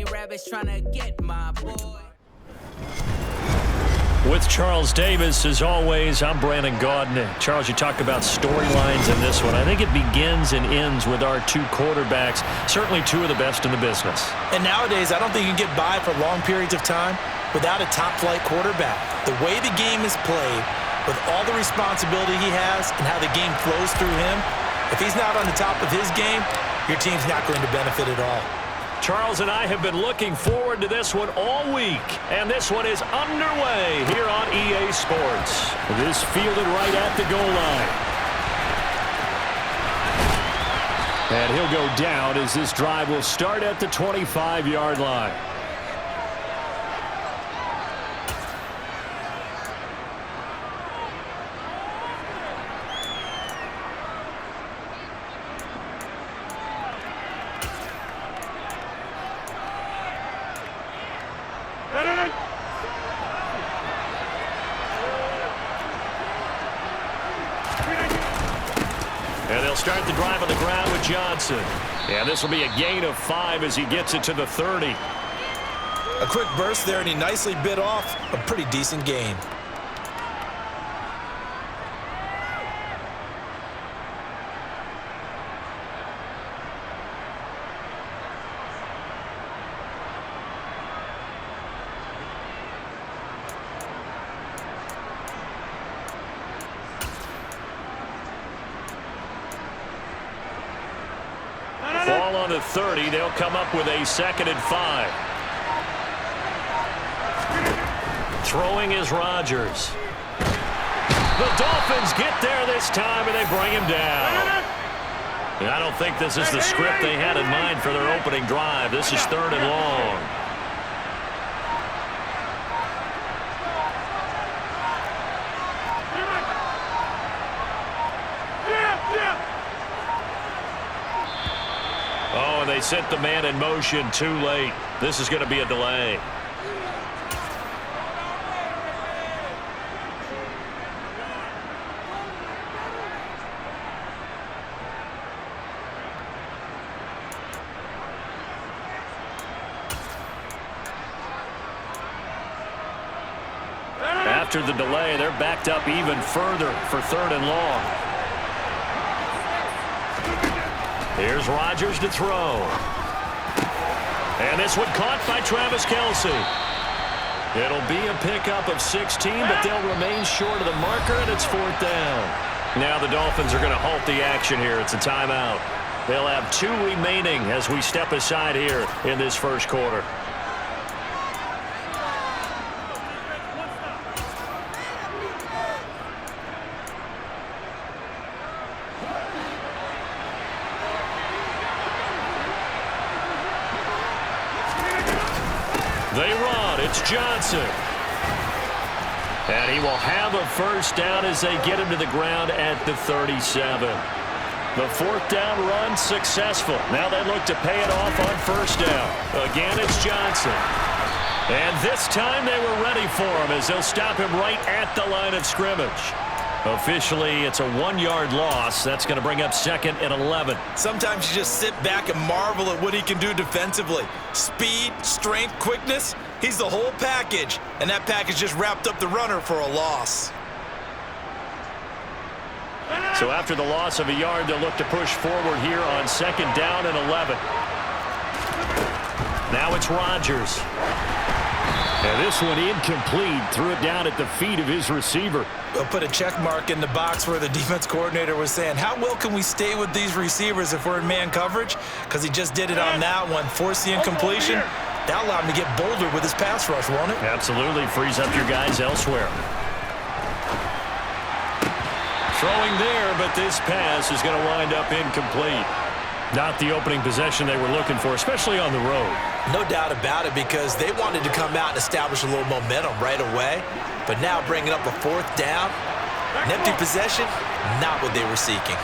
many rabbits trying to get my boy. With Charles Davis, as always, I'm Brandon Gaudin. Charles, you talked about storylines in this one. I think it begins and ends with our two quarterbacks, certainly two of the best in the business. And nowadays, I don't think you can get by for long periods of time without a top-flight quarterback. The way the game is played, with all the responsibility he has and how the game flows through him, if he's not on the top of his game, your team's not going to benefit at all. Charles and I have been looking forward to this one all week, and this one is underway here on EA Sports. This fielded right at the goal line. And he'll go down as this drive will start at the 25-yard line. And they'll start the drive on the ground with Johnson. And this will be a gain of 5 as he gets it to the 30. A quick burst there, and he nicely bit off a pretty decent gain. Ball on the 30. They'll come up with a 2nd and 5. Throwing is Rodgers. The Dolphins get there this time, and they bring him down. And I don't think this is the script they had in mind for their opening drive. This is 3rd and long. Oh, and they set the man in motion too late. This is going to be a delay. After the delay, they're backed up even further for 3rd and long. Here's Rodgers to throw. And this one caught by Travis Kelce. It'll be a pickup of 16, but they'll remain short of the marker, and it's 4th down. Now the Dolphins are going to halt the action here. It's a timeout. They'll have 2 remaining as we step aside here in this first quarter. They run. It's Johnson. And he will have a 1st down as they get him to the ground at the 37. The 4th down run successful. Now they look to pay it off on 1st down. Again, it's Johnson. And this time they were ready for him as they'll stop him right at the line of scrimmage. Officially, it's a 1-yard loss. That's going to bring up 2nd and 11. Sometimes you just sit back and marvel at what he can do defensively. Speed, strength, quickness, he's the whole package. And that package just wrapped up the runner for a loss. So after the loss of a yard, they'll look to push forward here on 2nd down and 11. Now it's Rodgers. And this one incomplete. Threw it down at the feet of his receiver. We'll put a check mark in the box where the defense coordinator was saying, how well can we stay with these receivers if we're in man coverage? Because he just did it on that one. Forced the incompletion. That allowed him to get bolder with his pass rush, won't it? Absolutely. Frees up your guys elsewhere. Throwing there, but this pass is going to wind up incomplete. Not the opening possession they were looking for, especially on the road. No doubt about it, because they wanted to come out and establish a little momentum right away. But now bringing up a 4th down, an empty possession, not what they were seeking.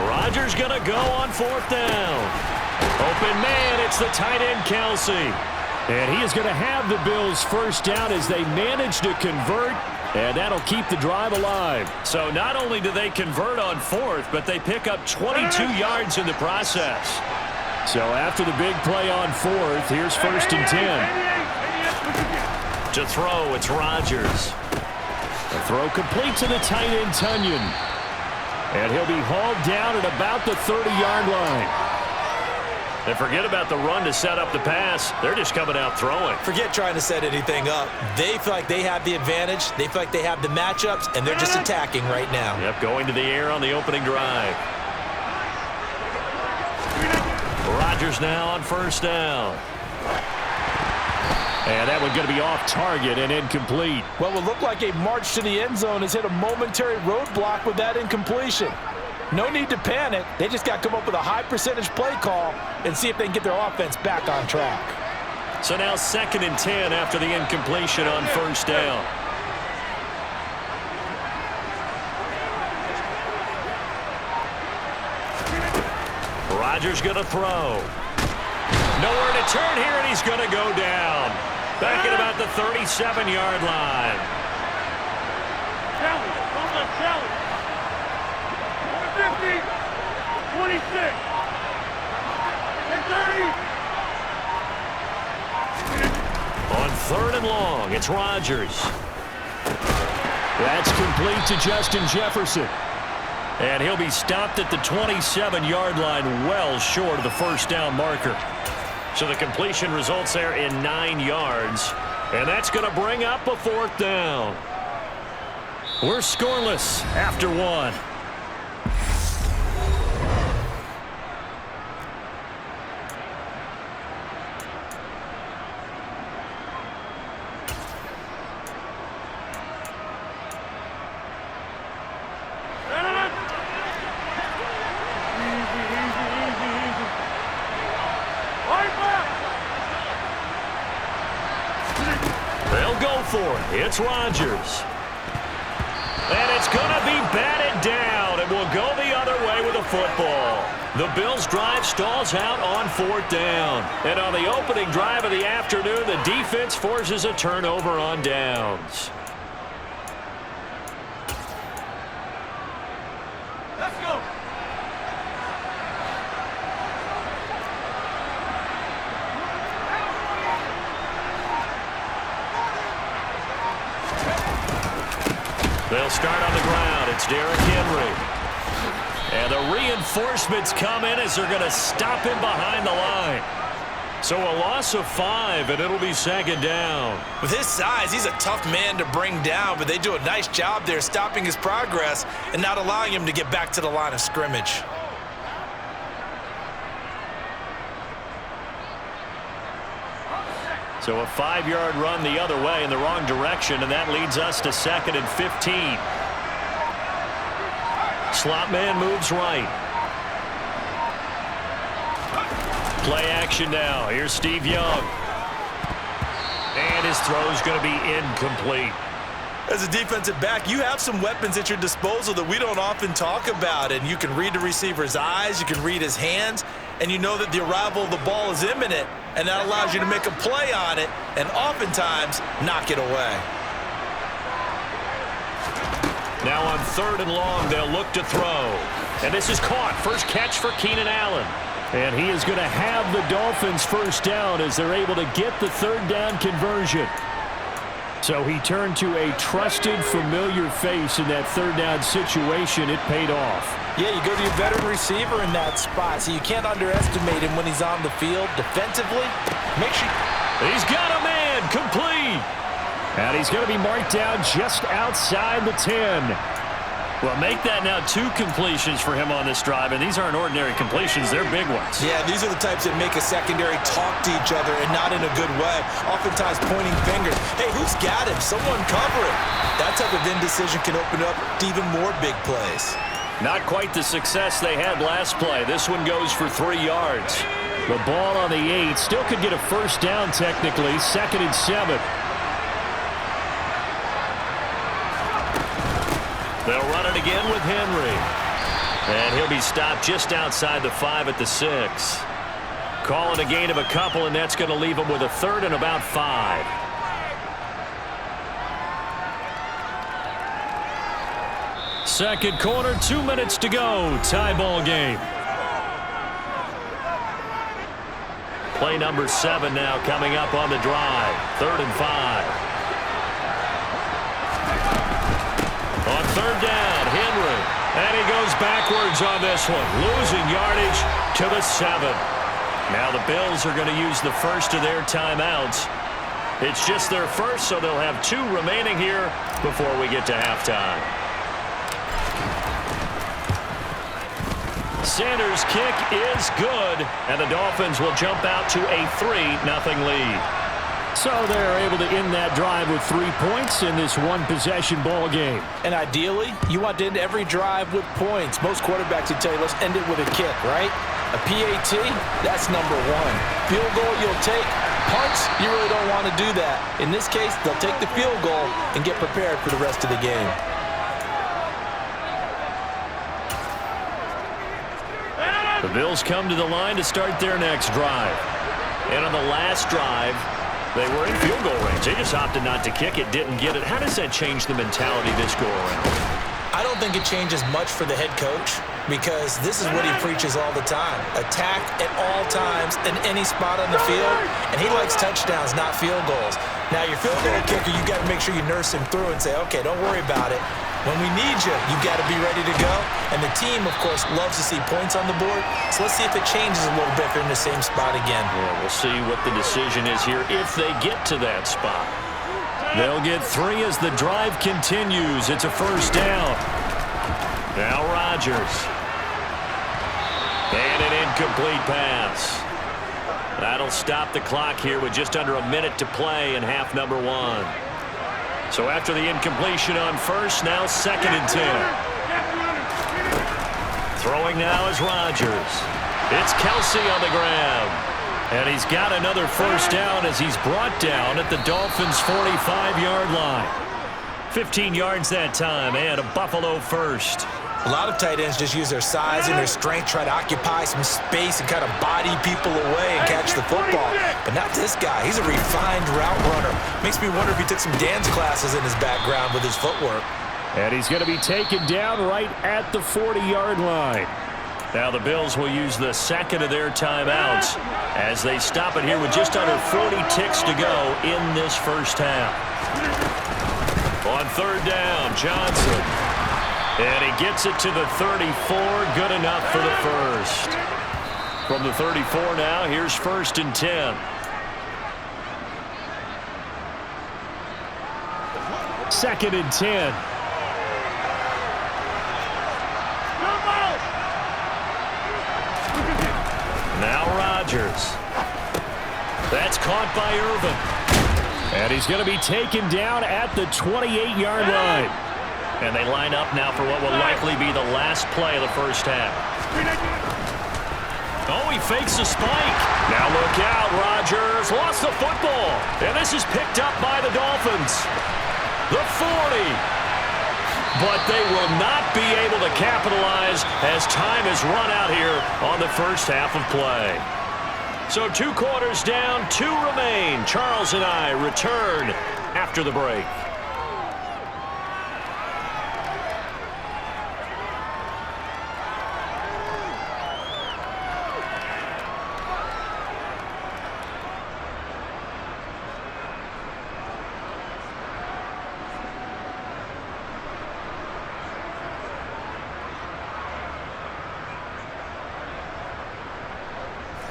Rodgers going to go on 4th down. Open man, it's the tight end Kelce. And he is going to have the Bills' 1st down as they manage to convert And that'll keep the drive alive. So not only do they convert on fourth, but they pick up 22 yards in the process. So after the big play on fourth, here's 1st and 10. To throw, it's Rodgers. The throw complete to the tight end, Tunyon. And he'll be hauled down at about the 30-yard line. And forget about the run to set up the pass. They're just coming out throwing. Forget trying to set anything up. They feel like they have the advantage. They feel like they have the matchups, and they're just attacking right now. Yep, going to the air on the opening drive. Rodgers now on 1st down. And that one's going to be off target and incomplete. What would look like a march to the end zone has hit a momentary roadblock with that incompletion. No need to panic. They just got to come up with a high percentage play call and see if they can get their offense back on track. So now 2nd and 10 after the incompletion on 1st down. Rodgers going to throw. Nowhere to turn here, and he's going to go down. Back at about the 37-yard line. Challenge. 50, 26, 30. On 3rd and long, it's Rodgers. That's complete to Justin Jefferson. And he'll be stopped at the 27-yard line, well short of the 1st down marker. So the completion results there in 9 yards. And that's going to bring up a 4th down. We're scoreless after 1. It's Rodgers. And it's going to be batted down. It will go the other way with a football. The Bills' drive stalls out on 4th down. And on the opening drive of the afternoon, the defense forces a turnover on downs. Let's go. They'll start on the ground. It's Derrick Henry. And the reinforcements come in as they're going to stop him behind the line. So a loss of 5, and it'll be 2nd down. With his size, he's a tough man to bring down, but they do a nice job there stopping his progress and not allowing him to get back to the line of scrimmage. So a 5-yard run the other way in the wrong direction, and that leads us to 2nd and 15. Slot man moves right. Play action now. Here's Steve Young. And his throw's going to be incomplete. As a defensive back, you have some weapons at your disposal that we don't often talk about, and you can read the receiver's eyes, you can read his hands, and you know that the arrival of the ball is imminent, and that allows you to make a play on it and oftentimes knock it away. Now on 3rd and long, they'll look to throw. And this is caught. First catch for Keenan Allen. And he is going to have the Dolphins 1st down as they're able to get the 3rd down conversion. So he turned to a trusted, familiar face in that 3rd down situation. It paid off. Yeah, you go to your veteran receiver in that spot, so you can't underestimate him when he's on the field. Defensively, make sure... He's got a man, complete. And he's going to be marked down just outside the 10. Well, make that now 2 completions for him on this drive, and these aren't ordinary completions. They're big ones. Yeah, these are the types that make a secondary talk to each other and not in a good way, oftentimes pointing fingers. Hey, who's got him? Someone cover it. That type of indecision can open up to even more big plays. Not quite the success they had last play. This one goes for 3 yards. The ball on the 8 still could get a 1st down technically, 2nd and 7. They'll run it again with Henry. And he'll be stopped just outside the 5 at the 6. Calling a gain of a couple, and that's going to leave him with a 3rd and about 5. Second quarter, 2 minutes to go. Tie ball game. Play number 7 now coming up on the drive. 3rd and 5. On 3rd down, Henry. And he goes backwards on this one. Losing yardage to the 7. Now the Bills are going to use the first of their timeouts. It's just their first, so they'll have 2 remaining here before we get to halftime. Sanders' kick is good, and the Dolphins will jump out to a 3-0 lead. So they're able to end that drive with 3 points in this one-possession ball game. And ideally, you want to end every drive with points. Most quarterbacks would tell you, let's end it with a kick, right? A PAT, that's number 1. Field goal, you'll take. Punts, you really don't want to do that. In this case, they'll take the field goal and get prepared for the rest of the game. The Bills come to the line to start their next drive. And on the last drive, they were in field goal range. They just opted not to kick it, didn't get it. How does that change the mentality this go around? I don't think it changes much for the head coach because this is what he preaches all the time. Attack at all times in any spot on the field, and he likes touchdowns, not field goals. Now, your field goal kicker, you got to make sure you nurse him through and say, okay, don't worry about it. When we need you, you got to be ready to go. And the team, of course, loves to see points on the board. So let's see if it changes a little bit if they're in the same spot again. Yeah, we'll see what the decision is here if they get to that spot. They'll get 3 as the drive continues. It's a first down. Now Rodgers. And an incomplete pass. That'll stop the clock here with just under a minute to play in half number 1. So after the incompletion on first, now 2nd and 10. Throwing now is Rodgers. It's Kelsey on the ground. And he's got another first down as he's brought down at the Dolphins' 45-yard line. 15 yards that time and a Buffalo first. A lot of tight ends just use their size and their strength, try to occupy some space and kind of body people away and catch the football. But not this guy. He's a refined route runner. Makes me wonder if he took some dance classes in his background with his footwork. And he's going to be taken down right at the 40-yard line. Now the Bills will use the 2nd of their timeouts as they stop it here with just under 40 ticks to go in this first half. On 3rd down, Johnson. And he gets it to the 34. Good enough for the first. From the 34 now, here's 1st and 10. Second and 10. Now Rodgers. That's caught by Irvin. And he's going to be taken down at the 28-yard line. And they line up now for what will likely be the last play of the first half. Oh, he fakes a spike. Now look out, Rodgers lost the football. And this is picked up by the Dolphins. The 40. But they will not be able to capitalize as time has run out here on the first half of play. So 2 quarters down, 2 remain. Charles and I return after the break.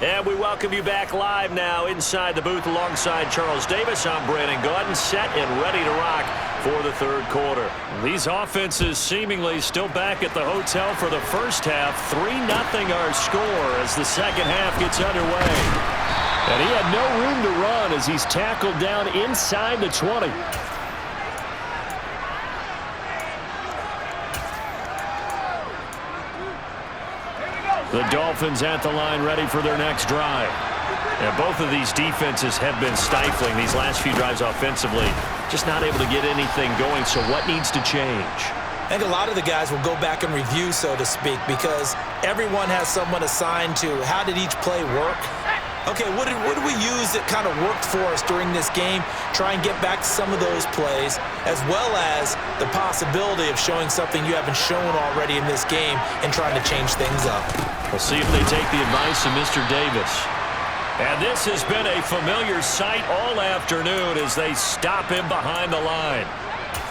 And we welcome you back live now inside the booth alongside Charles Davis. I'm Brandon Gaudin, set and ready to rock for the 3rd quarter. These offenses seemingly still back at the hotel for the first half. 3-0 our score as the second half gets underway. And he had no room to run as he's tackled down inside the 20. The Dolphins at the line ready for their next drive. And both of these defenses have been stifling these last few drives offensively. Just not able to get anything going, so what needs to change? I think a lot of the guys will go back and review, so to speak, because everyone has someone assigned to how did each play work. Okay, what did we use that kind of worked for us during this game? Try and get back to some of those plays, as well as the possibility of showing something you haven't shown already in this game and trying to change things up. We'll see if they take the advice of Mr. Davis. And this has been a familiar sight all afternoon as they stop him behind the line.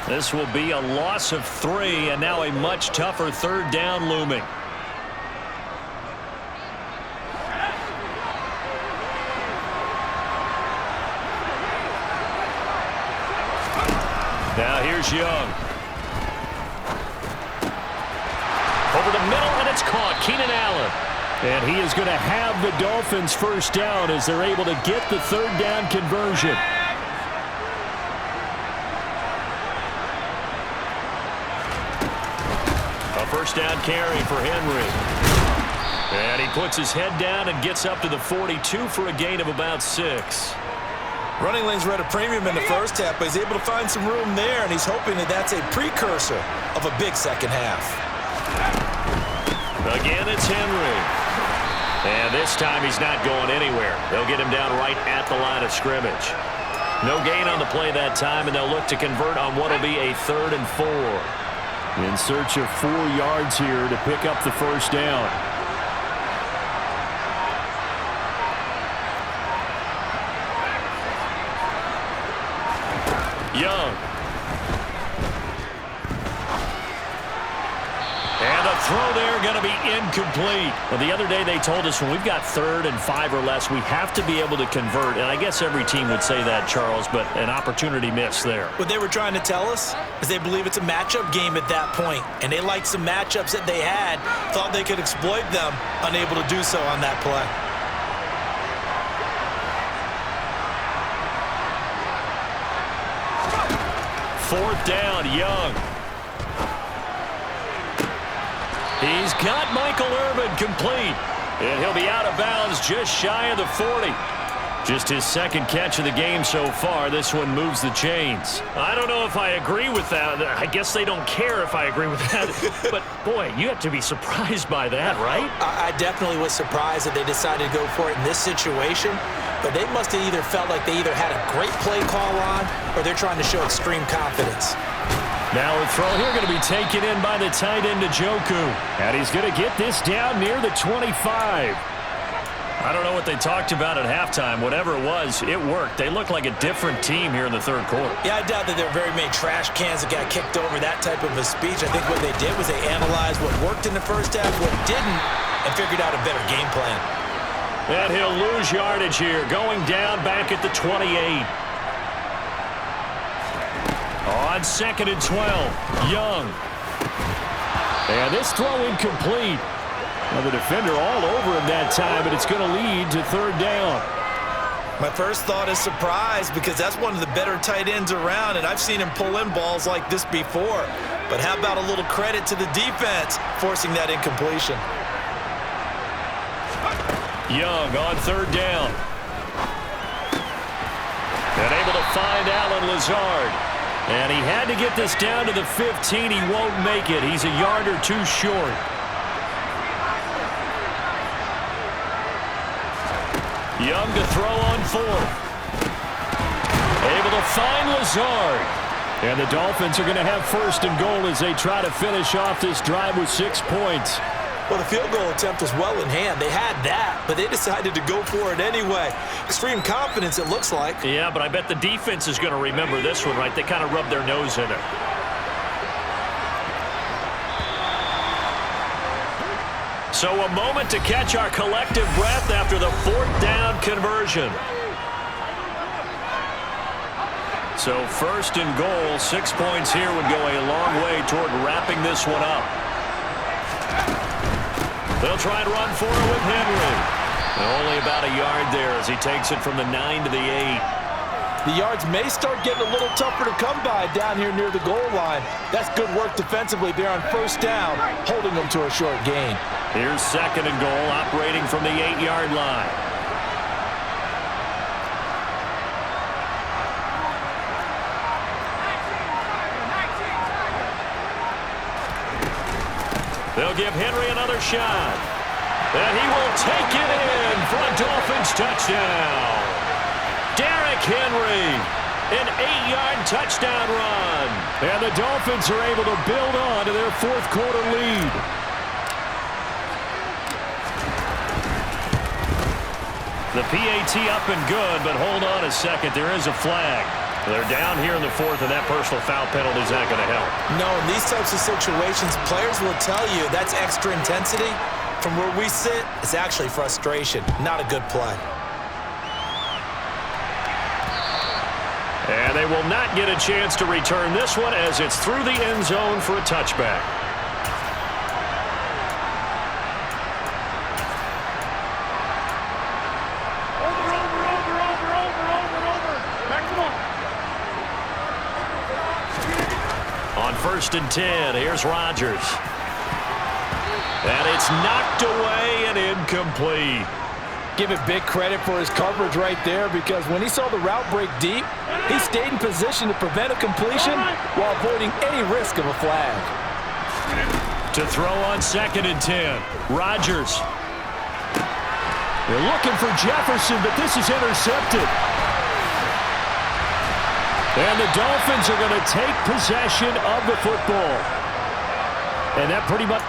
This will be a loss of 3, and now a much tougher third down looming. Now here's Young. Over the middle, and it's caught. Keenan Allen. And he is going to have the Dolphins first down as they're able to get the third down conversion. A first down carry for Henry. And he puts his head down and gets up to the 42 for a gain of about 6. Running lanes were at a premium in the first half, but he's able to find some room there, and he's hoping that that's a precursor of a big second half. Again, it's Henry. And this time he's not going anywhere. They'll get him down right at the line of scrimmage. No gain on the play that time, and they'll look to convert on what will be a 3rd and 4. In search of 4 yards here to pick up the first down. Young. And the throw there going to be incomplete. Well, the other day they told us when we've got 3rd and 5 or less, we have to be able to convert. And I guess every team would say that, Charles, but an opportunity missed there. What they were trying to tell us is they believe it's a matchup game at that point, and they liked some matchups that they had, thought they could exploit them, unable to do so on that play. Fourth down, Young. He's got Michael Irvin complete. And he'll be out of bounds just shy of the 40. Just his second catch of the game so far. This one moves the chains. I don't know if I agree with that. I guess they don't care if I agree with that. But, boy, you have to be surprised by that, right? I definitely was surprised that they decided to go for it in this situation. But they must have either felt like they either had a great play call on or they're trying to show extreme confidence. Now a throw here going to be taken in by the tight end, Njoku. And he's going to get this down near the 25. I don't know what they talked about at halftime. Whatever it was, it worked. They look like a different team here in the third quarter. Yeah, I doubt that there are very many trash cans that got kicked over that type of a speech. I think what they did was they analyzed what worked in the first half, what didn't, and figured out a better game plan. And he'll lose yardage here, going down back at the 28. On 2nd and 12, Young. And this throw incomplete. Now the defender all over him that time, but it's going to lead to 3rd down. My first thought is surprise because that's one of the better tight ends around, and I've seen him pull in balls like this before. But how about a little credit to the defense forcing that incompletion? Young on 3rd down. And able to find Allen Lazard. And he had to get this down to the 15. He won't make it. He's a yard or 2 short. Young to throw on 4th. Able to find Lazard. And the Dolphins are going to have 1st and goal as they try to finish off this drive with 6 points. Well, the field goal attempt was well in hand. They had that, but they decided to go for it anyway. Extreme confidence, it looks like. Yeah, but I bet the defense is going to remember this one, right? They kind of rubbed their nose in it. So a moment to catch our collective breath after the 4th down conversion. So 1st and goal, 6 points here would go a long way toward wrapping this one up. They'll try and run for it with Henry. Only about a yard there as he takes it from the 9 to the 8. The yards may start getting a little tougher to come by down here near the goal line. That's good work defensively there on 1st down, holding them to a short gain. Here's 2nd and goal, operating from the 8-yard line. They'll give Henry another shot. And he will take it in for a Dolphins touchdown. Derrick Henry, an 8-yard touchdown run. And the Dolphins are able to build on to their fourth quarter lead. The PAT up and good, but hold on a second. There is a flag. They're down here in the fourth, and that personal foul penalty is not going to help. No, in these types of situations, players will tell you that's extra intensity. From where we sit, it's actually frustration, not a good play. And they will not get a chance to return this one as it's through the end zone for a touchback. On 1st and 10, here's Rodgers. And it's knocked away and incomplete. Give it big credit for his coverage right there, because when he saw the route break deep, he stayed in position to prevent a completion while avoiding any risk of a flag. To throw on 2nd and 10, Rodgers. They're looking for Jefferson, but this is intercepted. And the Dolphins are going to take possession of the football. And that pretty much...